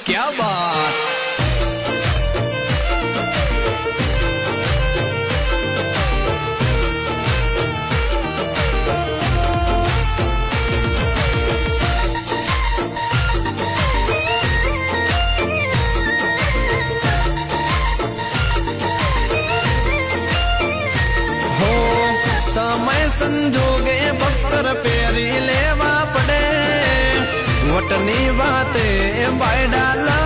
क्या बात। समय संजोगे बख्तर पेरी लेवा पड़े वटनी बातें बाय डाला